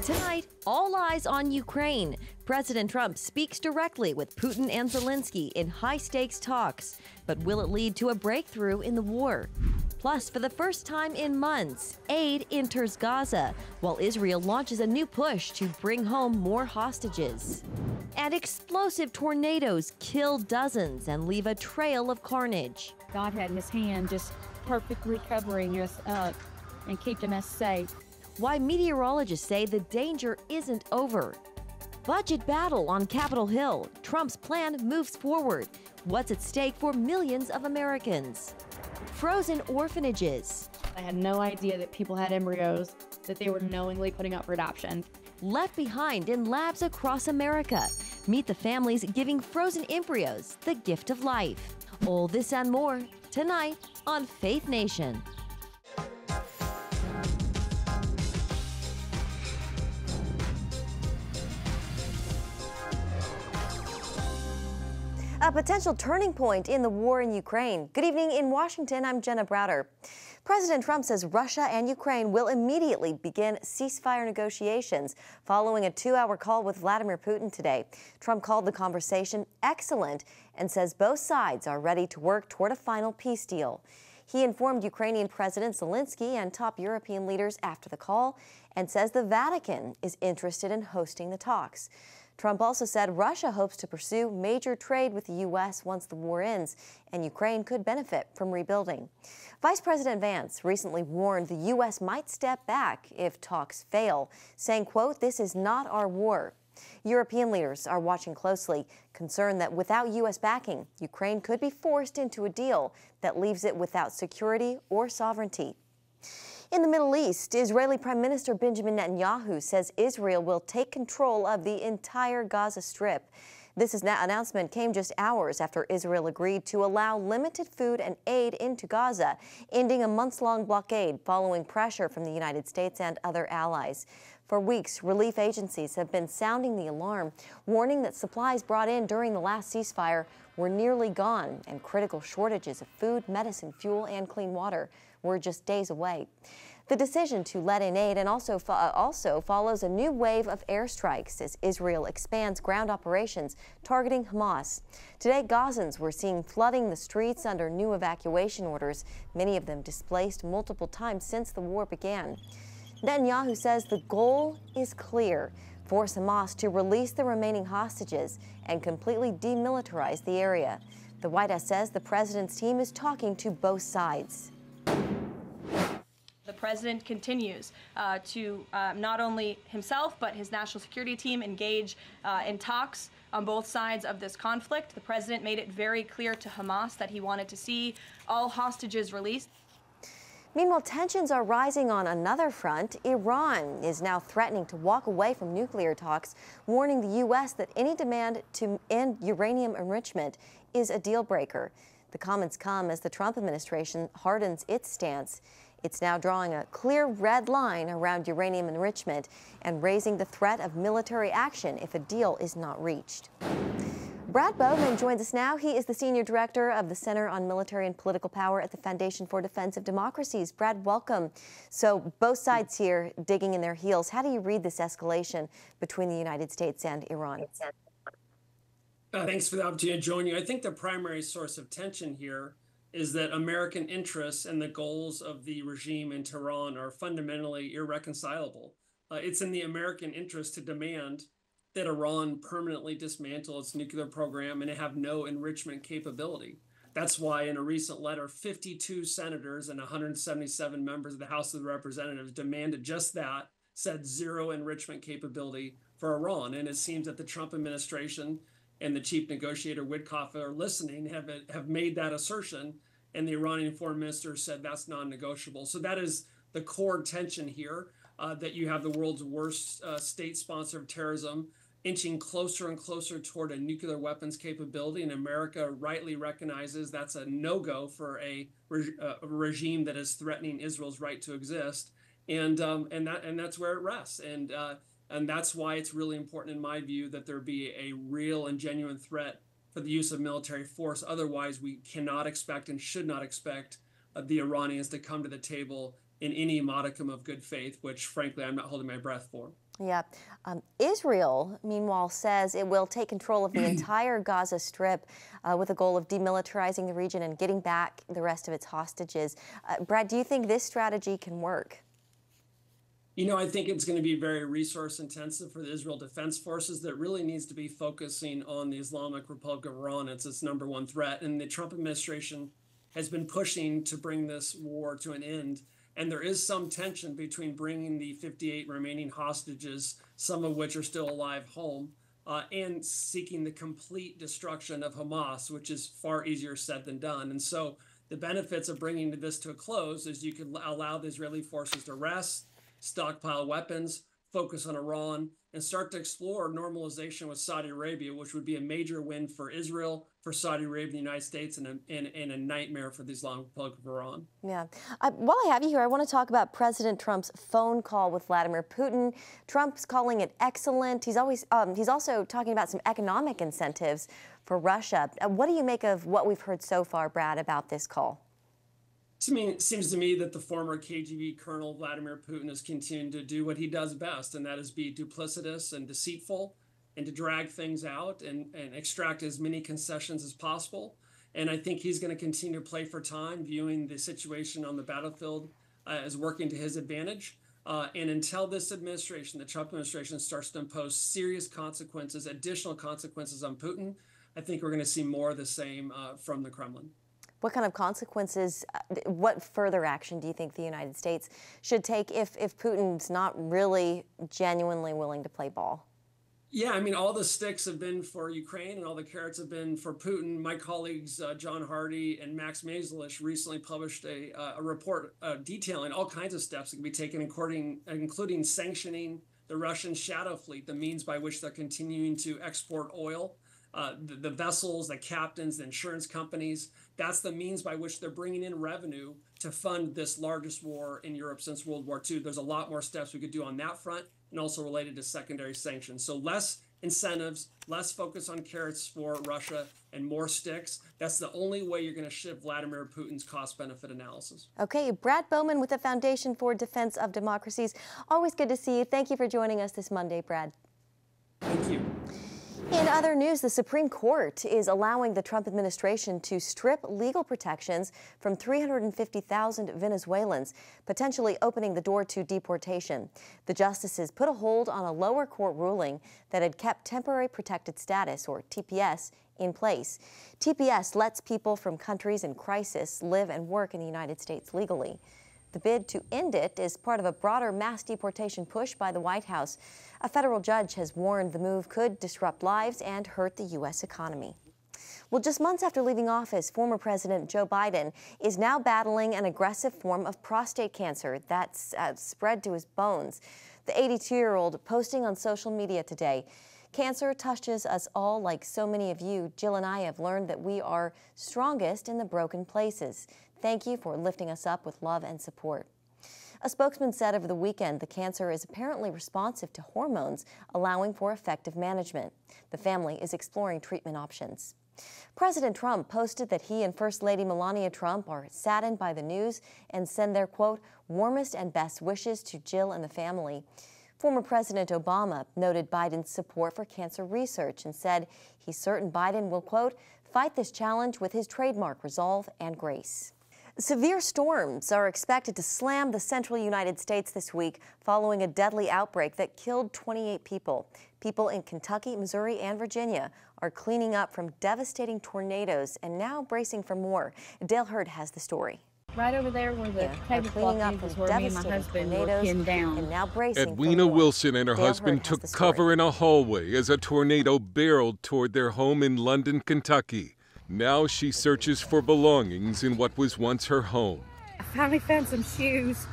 Tonight, all eyes on Ukraine. President Trump speaks directly with Putin and Zelensky in high-stakes talks. But will it lead to a breakthrough in the war? Plus, for the first time in months, aid enters Gaza, while Israel launches a new push to bring home more hostages. And explosive tornadoes kill dozens and leave a trail of carnage. God had his hand just perfectly covering us up and keeping us safe. Why meteorologists say the danger isn't over. Budget battle on Capitol Hill. Trump's plan moves forward. What's at stake for millions of Americans? Frozen orphanages. I had no idea that people had embryos that they were knowingly putting up for adoption. Left behind in labs across America. Meet the families giving frozen embryos the gift of life. All this and more tonight on Faith Nation. A potential turning point in the war in Ukraine. Good evening in Washington, I'm Jenna Browder. President Trump says Russia and Ukraine will immediately begin ceasefire negotiations following a 2-hour call with Vladimir Putin today. Trump called the conversation excellent and says both sides are ready to work toward a final peace deal. He informed Ukrainian President Zelensky and top European leaders after the call and says the Vatican is interested in hosting the talks. Trump also said Russia hopes to pursue major trade with the U.S. once the war ends, and Ukraine could benefit from rebuilding. Vice President Vance recently warned the U.S. might step back if talks fail, saying, quote, "This is not our war." European leaders are watching closely, concerned that without U.S. backing, Ukraine could be forced into a deal that leaves it without security or sovereignty. In the Middle East, Israeli Prime Minister Benjamin Netanyahu says Israel will take control of the entire Gaza Strip. This announcement came just hours after Israel agreed to allow limited food and aid into Gaza, ending a months-long blockade following pressure from the United States and other allies. For weeks, relief agencies have been sounding the alarm, warning that supplies brought in during the last ceasefire were nearly gone, and critical shortages of food, medicine, fuel, and clean water were just days away. The decision to let in aid and also follows a new wave of airstrikes as Israel expands ground operations targeting Hamas. Today, Gazans were seen flooding the streets under new evacuation orders, many of them displaced multiple times since the war began. Netanyahu says the goal is clear: force Hamas to release the remaining hostages and completely demilitarize the area. The White House says the president's team is talking to both sides. The president continues to not only himself but his national security team engage in talks on both sides of this conflict. The president made it very clear to Hamas that he wanted to see all hostages released. Meanwhile, tensions are rising on another front. Iran is now threatening to walk away from nuclear talks, warning the U.S. that any demand to end uranium enrichment is a deal breaker. The comments come as the Trump administration hardens its stance. It's now drawing a clear red line around uranium enrichment and raising the threat of military action if a deal is not reached. Brad Bowman joins us now. He is the Senior Director of the Center on Military and Political Power at the Foundation for Defense of Democracies. Brad, welcome. So both sides here digging in their heels. How do you read this escalation between the United States and Iran? Thanks for the opportunity to join you. I think the primary source of tension here is that American interests and the goals of the regime in Tehran are fundamentally irreconcilable. It's in the American interest to demand that Iran permanently dismantle its nuclear program and have no enrichment capability. That's why in a recent letter, 52 senators and 177 members of the House of Representatives demanded just that, said zero enrichment capability for Iran. And it seems that the Trump administration and the chief negotiator Witkoff are listening, have made that assertion, and the Iranian foreign minister said that's non-negotiable. So that is the core tension here, that you have the world's worst state sponsor of terrorism inching closer and closer toward a nuclear weapons capability, and America rightly recognizes that's a no-go for a regime that is threatening Israel's right to exist, and that's where it rests. And that's why it's really important, in my view, that there be a real and genuine threat for the use of military force. Otherwise, we cannot expect and should not expect the Iranians to come to the table in any modicum of good faith, which frankly I'm not holding my breath for. Yeah. Israel, meanwhile, says it will take control of the entire Gaza Strip with a goal of demilitarizing the region and getting back the rest of its hostages. Brad, do you think this strategy can work? You know, I think it's going to be very resource intensive for the Israel Defense Forces that really needs to be focusing on the Islamic Republic of Iran. It's its number one threat. And the Trump administration has been pushing to bring this war to an end. And there is some tension between bringing the 58 remaining hostages, some of which are still alive, home, and seeking the complete destruction of Hamas, which is far easier said than done. And so the benefits of bringing this to a close is you could allow the Israeli forces to rest, stockpile weapons, focus on Iran, and start to explore normalization with Saudi Arabia, which would be a major win for Israel, for Saudi Arabia, the United States, and a nightmare for the Islamic Republic of Iran. Yeah. While I have you here, I want to talk about President Trump's phone call with Vladimir Putin. Trump's calling it excellent. He's also talking about some economic incentives for Russia. What do you make of what we've heard so far, Brad, about this call? It seems to me that the former KGB colonel Vladimir Putin is continuing to do what he does best, and that is be duplicitous and deceitful and to drag things out and extract as many concessions as possible. And I think he's going to continue to play for time, viewing the situation on the battlefield as working to his advantage. And until this administration, the Trump administration, starts to impose serious consequences, additional consequences on Putin, I think we're going to see more of the same from the Kremlin. What kind of consequences, what further action do you think the United States should take if Putin's not really genuinely willing to play ball? Yeah, I mean, all the sticks have been for Ukraine and all the carrots have been for Putin. My colleagues, John Hardy and Max Mazalish, recently published a report detailing all kinds of steps that can be taken, including sanctioning the Russian shadow fleet, the means by which they're continuing to export oil. The vessels, the captains, the insurance companies, that's the means by which they're bringing in revenue to fund this largest war in Europe since World War II. There's a lot more steps we could do on that front and also related to secondary sanctions. So less incentives, less focus on carrots for Russia and more sticks. That's the only way you're going to shift Vladimir Putin's cost-benefit analysis. Okay, Brad Bowman with the Foundation for Defense of Democracies. Always good to see you. Thank you for joining us this Monday, Brad. Thank you. In other news, the Supreme Court is allowing the Trump administration to strip legal protections from 350,000 Venezuelans, potentially opening the door to deportation. The justices put a hold on a lower court ruling that had kept temporary protected status, or TPS, in place. TPS lets people from countries in crisis live and work in the United States legally. The bid to end it is part of a broader mass deportation push by the White House. A federal judge has warned the move could disrupt lives and hurt the U.S. economy. Well, just months after leaving office, former President Joe Biden is now battling an aggressive form of prostate cancer that's spread to his bones. The 82-year-old posting on social media today, "Cancer touches us all like so many of you. Jill and I have learned that we are strongest in the broken places. Thank you for lifting us up with love and support." A spokesman said over the weekend the cancer is apparently responsive to hormones, allowing for effective management. The family is exploring treatment options. President Trump posted that he and First Lady Melania Trump are saddened by the news and send their, quote, warmest and best wishes to Jill and the family. Former President Obama noted Biden's support for cancer research and said he's certain Biden will, quote, fight this challenge with his trademark resolve and grace. Severe storms are expected to slam the central United States this week following a deadly outbreak that killed 28 people. People in Kentucky, Missouri, and Virginia are cleaning up from devastating tornadoes and now bracing for more. Dale Hurd has the story. Right over there where the tablecloth is where me and my husband were pinned down. And now bracing Edwina for more. Wilson and her Dale husband Hurd has the took story. cover in a hallway as a tornado barreled toward their home in London, Kentucky. Now she searches for belongings in what was once her home. I finally found some shoes.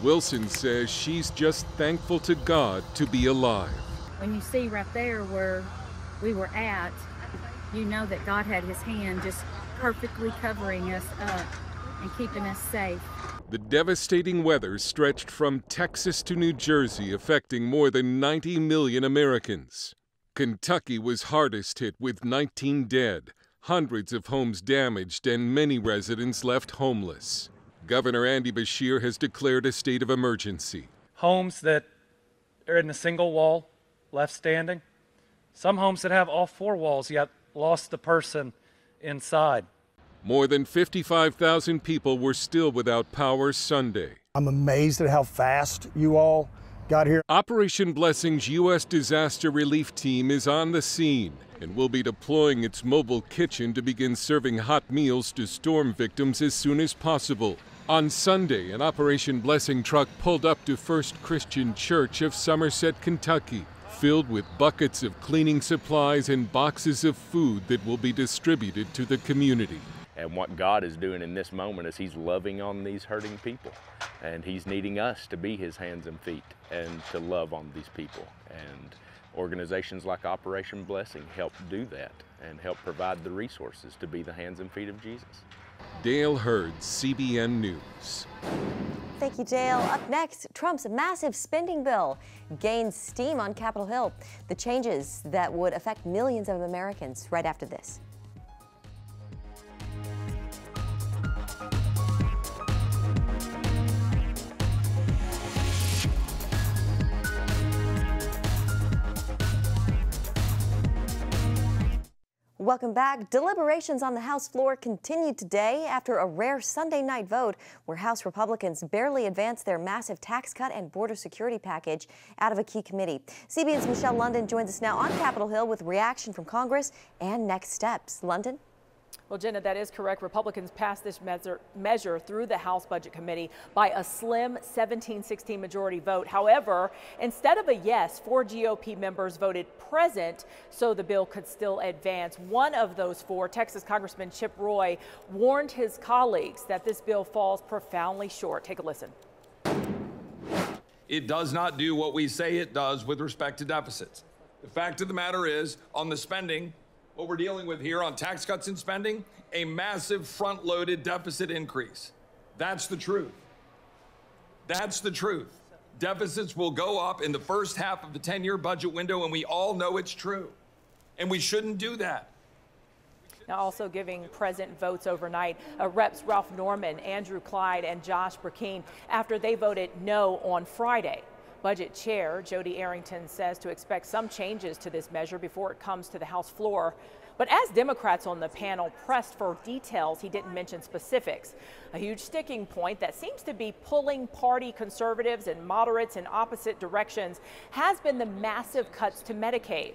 Wilson says she's just thankful to God to be alive. When you see right there where we were at, you know that God had his hand just perfectly covering us up and keeping us safe. The devastating weather stretched from Texas to New Jersey, affecting more than 90 million Americans. Kentucky was hardest hit with 19 dead, hundreds of homes damaged, and many residents left homeless. Governor Andy Beshear has declared a state of emergency. Homes that are in a single wall left standing. Some homes that have all four walls yet lost the person inside. More than 55,000 people were still without power Sunday. I'm amazed at how fast you all got here. Operation Blessing's U.S. Disaster Relief Team is on the scene and will be deploying its mobile kitchen to begin serving hot meals to storm victims as soon as possible. On Sunday, an Operation Blessing truck pulled up to First Christian Church of Somerset, Kentucky, filled with buckets of cleaning supplies and boxes of food that will be distributed to the community. And what God is doing in this moment is He's loving on these hurting people. And He's needing us to be His hands and feet and to love on these people. And organizations like Operation Blessing help do that and help provide the resources to be the hands and feet of Jesus. Dale Hurd, CBN News. Thank you, Dale. Up next, Trump's massive spending bill gains steam on Capitol Hill. The changes that would affect millions of Americans right after this. Welcome back. Deliberations on the House floor continued today after a rare Sunday night vote where House Republicans barely advanced their massive tax cut and border security package out of a key committee. CBN's Michelle London joins us now on Capitol Hill with reaction from Congress and next steps. London? Well, Jenna, that is correct. Republicans passed this measure through the House Budget Committee by a slim 17-16 majority vote. However, instead of a yes, 4 GOP members voted present so the bill could still advance. One of those 4, Texas Congressman Chip Roy, warned his colleagues that this bill falls profoundly short. Take a listen. It does not do what we say it does with respect to deficits. The fact of the matter is, on the spending, what we're dealing with here on tax cuts and spending, a massive front-loaded deficit increase. That's the truth. That's the truth. Deficits will go up in the first half of the 10-year budget window, and we all know it's true. And we shouldn't do that. Now also giving present votes overnight, Reps Ralph Norman, Andrew Clyde, and Josh Burkeen after they voted no on Friday. Budget Chair Jody Arrington says to expect some changes to this measure before it comes to the House floor. But as Democrats on the panel pressed for details, he didn't mention specifics. A huge sticking point that seems to be pulling party conservatives and moderates in opposite directions has been the massive cuts to Medicaid.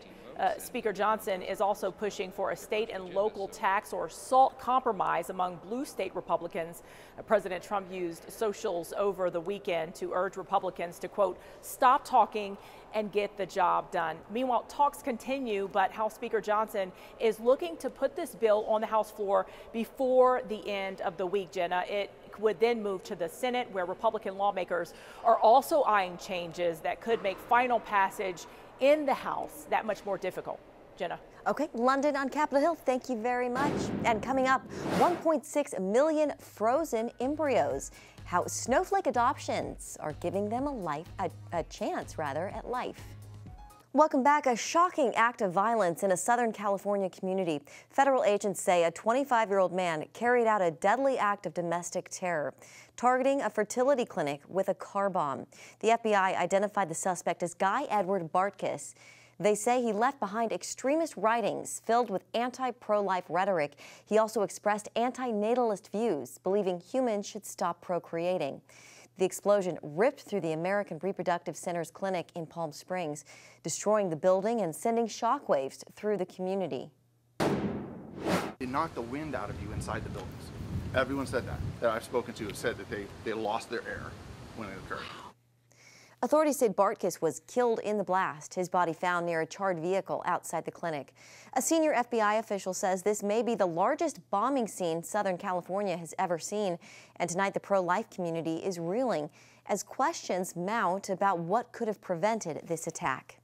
Speaker Johnson is also pushing for a state and local tax or SALT compromise among blue state Republicans. President Trump used socials over the weekend to urge Republicans to, quote, stop talking and get the job done. Meanwhile, talks continue, but House Speaker Johnson is looking to put this bill on the House floor before the end of the week, Jenna. It would then move to the Senate, where Republican lawmakers are also eyeing changes that could make final passage in the House that much more difficult. Jenna. Okay, London on Capitol Hill, thank you very much. And coming up, 1.6 million frozen embryos. How snowflake adoptions are giving them a chance at life. Welcome back. A shocking act of violence in a Southern California community. Federal agents say a 25-year-old man carried out a deadly act of domestic terror, targeting a fertility clinic with a car bomb. The FBI identified the suspect as Guy Edward Bartkus. They say he left behind extremist writings filled with anti-pro-life rhetoric. He also expressed anti-natalist views, believing humans should stop procreating. The explosion ripped through the American Reproductive Center's clinic in Palm Springs, destroying the building and sending shockwaves through the community. It knocked the wind out of you inside the buildings. Everyone said that I've spoken to have said that they lost their air when it occurred. Authorities say Bartkus was killed in the blast, his body found near a charred vehicle outside the clinic. A senior FBI official says this may be the largest bombing scene Southern California has ever seen, and tonight the pro-life community is reeling as questions mount about what could have prevented this attack.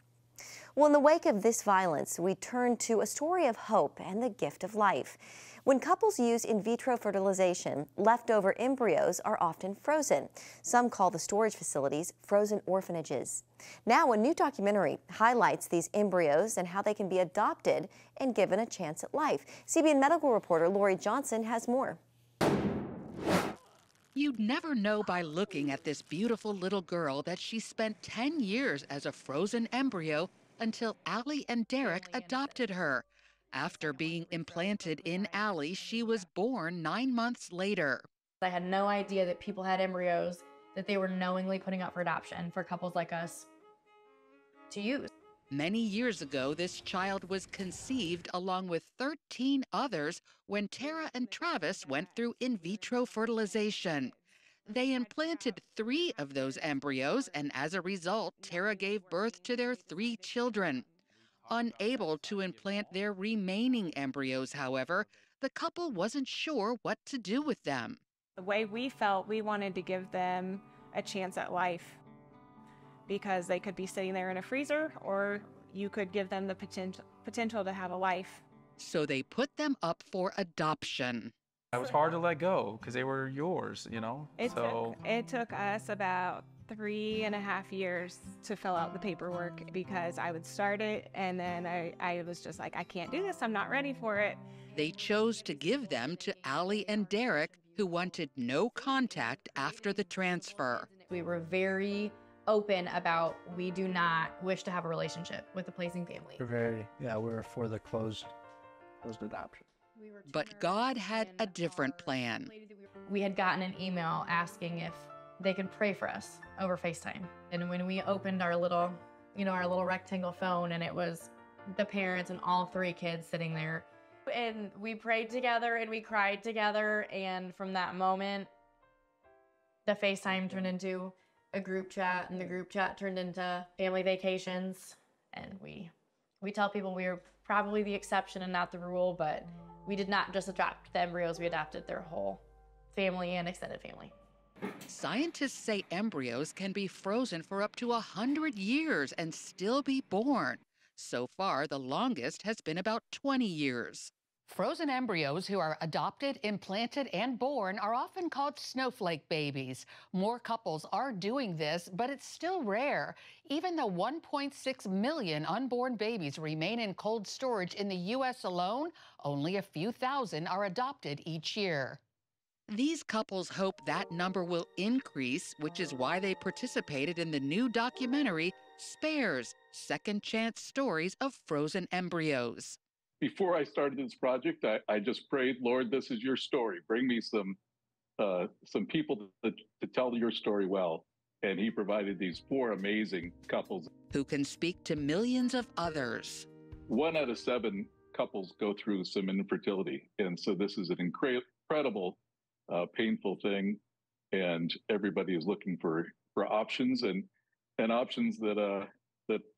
Well, in the wake of this violence, we turn to a story of hope and the gift of life. When couples use in vitro fertilization, leftover embryos are often frozen. Some call the storage facilities frozen orphanages. Now, a new documentary highlights these embryos and how they can be adopted and given a chance at life. CBN medical reporter Lori Johnson has more. You'd never know by looking at this beautiful little girl that she spent 10 years as a frozen embryo until Allie and Derek adopted her. After being implanted in Allie, she was born 9 months later. I had no idea that people had embryos that they were knowingly putting up for adoption for couples like us to use. Many years ago, this child was conceived along with 13 others when Tara and Travis went through in vitro fertilization. They implanted 3 of those embryos, and as a result, Tara gave birth to their 3 children. Unable to implant their remaining embryos, however, the couple wasn't sure what to do with them. The way we felt, we wanted to give them a chance at life, because they could be sitting there in a freezer, or you could give them the potential to have a life. So they put them up for adoption. It was hard to let go because they were yours, you know? It took us about 3.5 years to fill out the paperwork, because I would start it and then I was just like, I can't do this, I'm not ready for it. They chose to give them to Allie and Derek, who wanted no contact after the transfer. We were very open about we do not wish to have a relationship with the Plasing family. We're for the closed adoption. But God had a different plan. We had gotten an email asking if they could pray for us over FaceTime. And when we opened our little rectangle phone, and it was the parents and all 3 kids sitting there, and we prayed together and we cried together, and from that moment, the FaceTime turned into a group chat, and the group chat turned into family vacations. And we tell people we were probably the exception and not the rule, but we did not just adopt the embryos, we adopted their whole family and extended family. Scientists say embryos can be frozen for up to 100 years and still be born. So far, the longest has been about 20 years. Frozen embryos who are adopted, implanted, and born are often called snowflake babies. More couples are doing this, but it's still rare. Even though 1.6 million unborn babies remain in cold storage in the U.S. alone, only a few thousand are adopted each year. These couples hope that number will increase, which is why they participated in the new documentary, Spares, Second Chance Stories of Frozen Embryos. Before I started this project, I just prayed, Lord, this is your story. Bring me some people to tell your story well. And he provided these 4 amazing couples who can speak to millions of others. 1 out of 7 couples go through some infertility. And so this is an incredible, painful thing. And everybody is looking for options and options that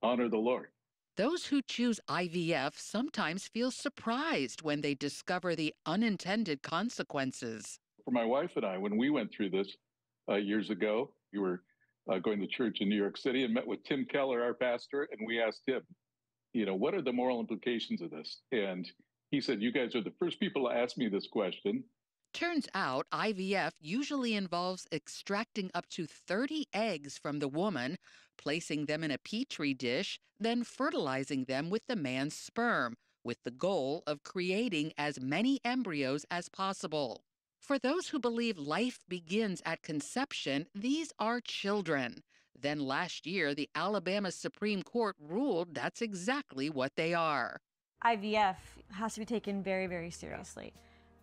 honor the Lord. Those who choose IVF sometimes feel surprised when they discover the unintended consequences. For my wife and I, when we went through this years ago, we were going to church in New York City and met with Tim Keller, our pastor, and we asked him, what are the moral implications of this? And he said, you guys are the first people to ask me this question. Turns out IVF usually involves extracting up to 30 eggs from the woman, placing them in a petri dish, then fertilizing them with the man's sperm, with the goal of creating as many embryos as possible. For those who believe life begins at conception, these are children. Then last year, the Alabama Supreme Court ruled that's exactly what they are. IVF has to be taken very, very seriously.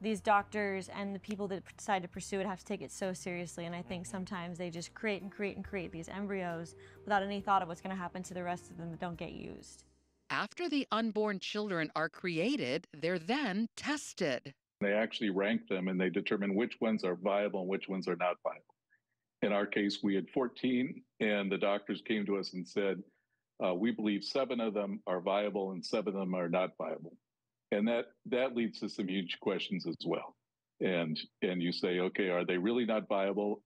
These doctors and the people that decide to pursue it have to take it so seriously, and I think sometimes they just create these embryos without any thought of what's going to happen to the rest of them that don't get used. After the unborn children are created, they're then tested. They actually rank them and they determine which ones are viable and which ones are not viable. In our case, we had 14, and the doctors came to us and said, we believe 7 of them are viable and 7 of them are not viable. And that leads to some huge questions as well. And you say, okay, are they really not viable?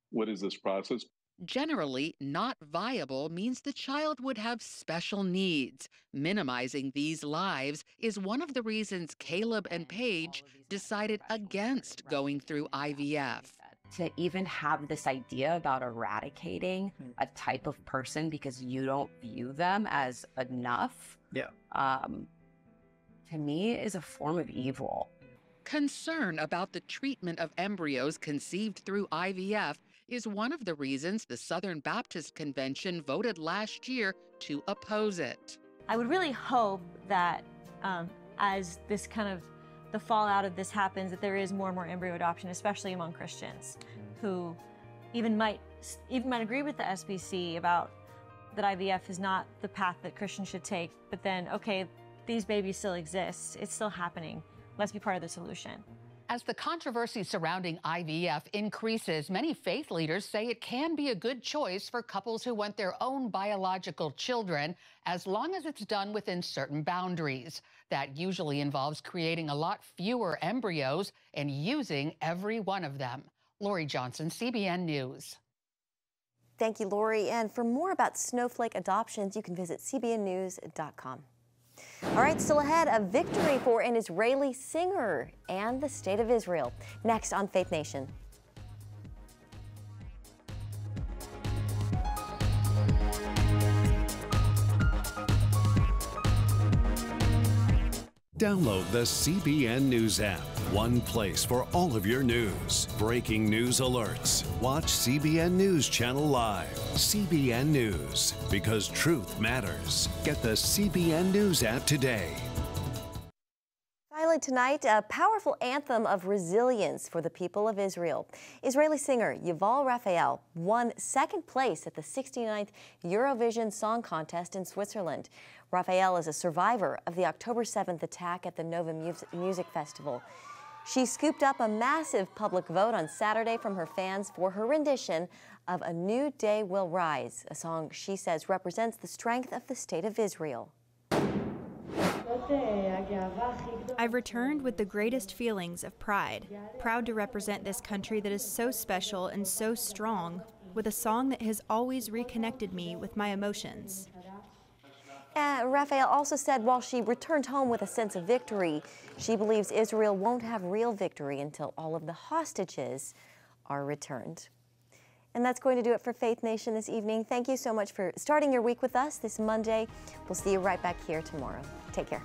What is this process? Generally, not viable means the child would have special needs. Minimizing these lives is one of the reasons Caleb and Paige decided against going through IVF. To even have this idea about eradicating a type of person because you don't view them as enough, to me is a form of evil. Concern about the treatment of embryos conceived through IVF is one of the reasons the Southern Baptist Convention voted last year to oppose it. I would really hope that as this kind of the fallout of this happens, that there is more and more embryo adoption, especially among Christians who even might agree with the SBC about that IVF is not the path that Christians should take, but then, okay, these babies still exist, it's still happening, let's be part of the solution. As the controversy surrounding IVF increases, many faith leaders say it can be a good choice for couples who want their own biological children, as long as it's done within certain boundaries. That usually involves creating a lot fewer embryos and using every one of them. Lori Johnson, CBN News. Thank you, Lori. And for more about snowflake adoptions, you can visit cbnnews.com. All right, still ahead, a victory for an Israeli singer and the State of Israel. Next on Faith Nation. Download the CBN News app. One place for all of your news. Breaking news alerts. Watch CBN News Channel Live. CBN News, because truth matters. Get the CBN News app today. Finally tonight, a powerful anthem of resilience for the people of Israel. Israeli singer Yuval Raphael won second place at the 69th Eurovision Song Contest in Switzerland. Raphael is a survivor of the October 7th attack at the Nova Music Festival. She scooped up a massive public vote on Saturday from her fans for her rendition of A New Day Will Rise, a song she says represents the strength of the State of Israel. I've returned with the greatest feelings of pride, proud to represent this country that is so special and so strong, with a song that has always reconnected me with my emotions. Raphael also said while she returned home with a sense of victory, she believes Israel won't have real victory until all of the hostages are returned. And that's going to do it for Faith Nation this evening. Thank you so much for starting your week with us this Monday. We'll see you right back here tomorrow. Take care.